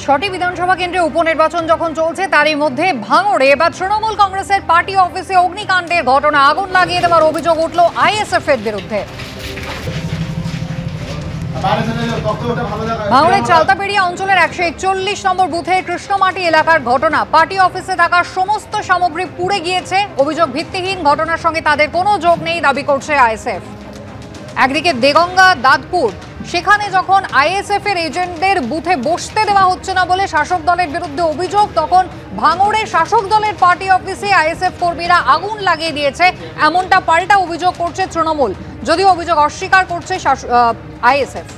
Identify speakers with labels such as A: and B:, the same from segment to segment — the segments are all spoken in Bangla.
A: ছটি বিধানসভা কেন্দ্রে উপনির্বাচন যখন চলছে তারই মধ্যে ভাঙড়ে এবার তৃণমূল কংগ্রেসের পার্টি অফিসে অগ্নিকাণ্ডের ঘটনা, আগুন লাগিয়ে দেওয়ার অভিযোগ উঠল আইএসএফ এর বিরুদ্ধে। ভাঙড়ের চালতাপেড়িয়া অঞ্চলের 141 নম্বর বুথে কৃষ্ণমাটি এলাকার ঘটনা। পার্টি অফিসে থাকা সমস্ত সামগ্রী পুড়ে গিয়েছে, অভিযোগ ভিত্তিহীন, ঘটনার সঙ্গে তাদের কোনো যোগ নেই দাবি করছে আইএসএফ। একদিকে দেগঙ্গা দাঁতপুর, সেখানে যখন আইএসএফ এর এজেন্টদের বুথে বসতে দেওয়া হচ্ছে না বলে শাসক দলের বিরুদ্ধে অভিযোগ, তখন ভাঙড়ে শাসক দলের পার্টি অফিসে আইএসএফ কর্মীরা আগুন লাগিয়ে দিয়েছে, এমনটা পাল্টা অভিযোগ করছে তৃণমূল, যদিও অভিযোগ অস্বীকার করছে আইএসএফ।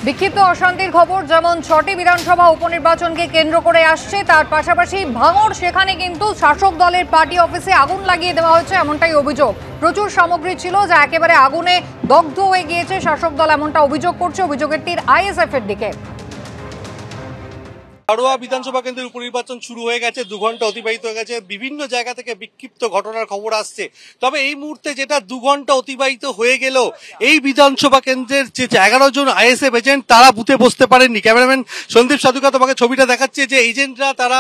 A: বিক্ষিপ্ত অশান্তির খবর যেমন ছটি বিধানসভা উপনির্বাচনকে কেন্দ্র করে আসছে, তার পাশাপাশি ভাঙড়, সেখানে কিন্তু শাসক দলের পার্টি অফিসে আগুন লাগিয়ে দেওয়া হয়েছে, এমনটাই অভিযোগ। প্রচুর সামগ্রী ছিল যা একেবারে আগুনে দগ্ধ হয়ে গিয়েছে শাসক দল, এমনটা অভিযোগ করছে। অভিযোগের তীর আইএসএফ এর দিকে।
B: হাড়োয়া বিধানসভা কেন্দ্রের উপনির্বাচন শুরু হয়ে গেছে, 2 ঘন্টা অতিবাহিত হয়ে গেছে, বিভিন্ন জায়গা থেকে বিক্ষিপ্ত ঘটনার খবর আসছে। তবে এই মুহূর্তে যেটা 2 ঘন্টা অতিবাহিত হয়ে গেল, এই বিধানসভা কেন্দ্রের যে 11 জন আইএসএফ এজেন্ট তারা বুথে বসতে পারেননি। ক্যামেরাম্যান সন্দীপ সাধুকা তোমাকে ছবিটা দেখাচ্ছে যে এজেন্টরা তারা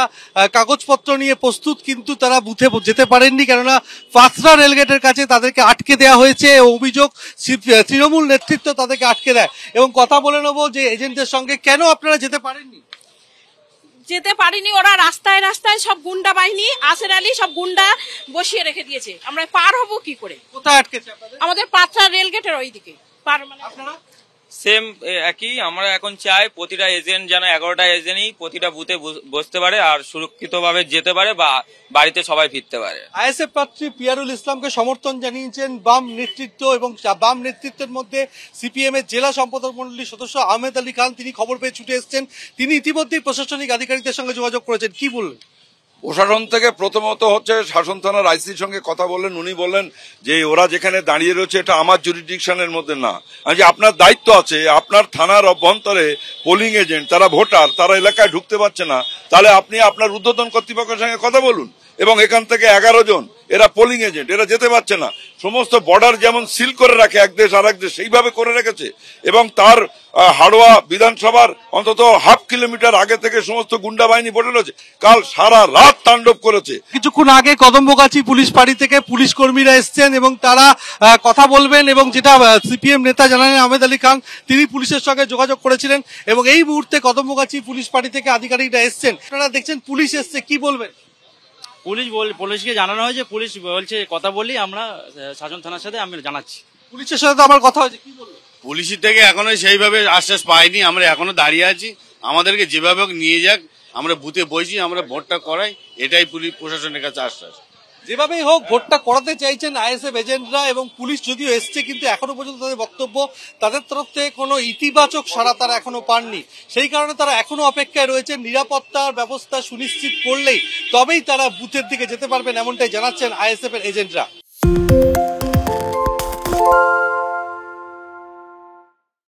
B: কাগজপত্র নিয়ে প্রস্তুত, কিন্তু তারা বুথে যেতে পারেননি, কেননা পাথরা রেলগেটের কাছে তাদেরকে আটকে দেওয়া হয়েছে। অভিযোগ তৃণমূল নেতৃত্ব তাদেরকে আটকে দেয়। এবং কথা বলে নেবো যে এজেন্টদের সঙ্গে, কেন আপনারা যেতে পারেননি?
C: যেতে পারিনি, ওরা রাস্তায় রাস্তায় সব গুন্ডা বাহিনী, আসের আলী সব গুন্ডা বসিয়ে রেখে দিয়েছে। আমরা পার হবো কি করে?
B: কোথায় আটকেছে আপনাদের?
C: আমাদের পাথরা রেলগেটের ওইদিকে পার। মানে
B: আপনারা
D: সেম একই। আমরা এখন চাই প্রতিটা এজেন্ট যেন 11টা এজেন্টই প্রতিটা বুথে বসতে পারে আর সুরক্ষিতভাবে যেতে পারে বা বাড়িতে সবাই ফিরতে পারে।
B: আইএসএফ প্রার্থী পিয়ারুল ইসলামকে সমর্থন জানিয়েছেন বাম নেতৃত্ব, এবং বাম নেতৃত্বের মধ্যে সিপিএম এর জেলা সম্পাদক মণ্ডলীর সদস্য আহমেদ আলী খান, তিনি খবর পেয়ে ছুটে এসেছেন। তিনি ইতিমধ্যেই প্রশাসনিক আধিকারিকদের সঙ্গে যোগাযোগ করেছেন। কি বললেন?
E: প্রশাসন থেকে প্রথমত হচ্ছে শাসন থানার আইসির সঙ্গে কথা বললেন, উনি বললেন যে ওরা যেখানে দাঁড়িয়ে রয়েছে এটা আমার জুরিডিকশনের মধ্যে না। যে আপনার দায়িত্ব আছে, আপনার থানার অভ্যন্তরে পোলিং এজেন্ট, তারা ভোটার, তারা এলাকায় ঢুকতে পারছে না, তাহলে আপনি আপনার ঊর্ধ্বতন কর্তৃপক্ষের সঙ্গে কথা বলুন। এবং এখান থেকে 11 জন এরা পোলিং এজেন্ট, এরা যেতে পারছে না। সমস্ত বর্ডার যেমন সিল করে রাখে এক দেশ আর এক দেশ, সেইভাবে করে রেখেছে। এবং তার হাড়োয়া বিধানসভার অন্তত ½ কিলোমিটার আগে থেকে সমস্ত গুন্ডা বাহিনী বসে রয়েছে, কাল সারা রাত তাণ্ডব করেছে।
B: কিছুক্ষণ আগে কদম্বগাছি পুলিশ ফাঁড়ি থেকে পুলিশ কর্মীরা এসছেন এবং তারা কথা বলবেন, এবং যেটা সিপিএম নেতা জানালেন আহমেদ আলী খান, তিনি পুলিশের সঙ্গে যোগাযোগ করেছিলেন। এবং এই মুহূর্তে কদম্বগাছি পুলিশ ফাঁড়ি থেকে আধিকারিকরা এসছেন। আপনারা দেখছেন পুলিশ এসছে, কি বলবেন?
F: পুলিশকে জানানো হয়েছে, পুলিশ বলছে কথা বলি আমরা শাসন থানার সাথে, আমি জানাচ্ছি।
B: পুলিশের সাথে তো আমার কথা হয়েছে, কি বলবেন?
G: পুলিশের থেকে এখনো সেইভাবে আশ্বাস পাইনি, আমরা এখনো দাঁড়িয়ে আছি। আমাদেরকে যেভাবে নিয়ে যাক, আমরা বুথে বসি, আমরা ভোটটা করাই, এটাই পুলিশ প্রশাসনের কাছে আশ্বাস।
B: যেভাবেই হোক ভোটটা করাতে চাইছেন আইএসএফ এজেন্টরা, এবং পুলিশ যদিও এসছে, কিন্তু এখনো পর্যন্ত তাদের বক্তব্য, তাদের তরফ থেকে কোনো ইতিবাচক সাড়া তারা এখনো পাননি। সেই কারণে তারা এখনো অপেক্ষায় রয়েছেন। নিরাপত্তার ব্যবস্থা সুনিশ্চিত করলেই তবেই তারা বুথের দিকে যেতে পারবেন, এমনটাই জানাচ্ছেন আইএসএফ এর এজেন্টরা।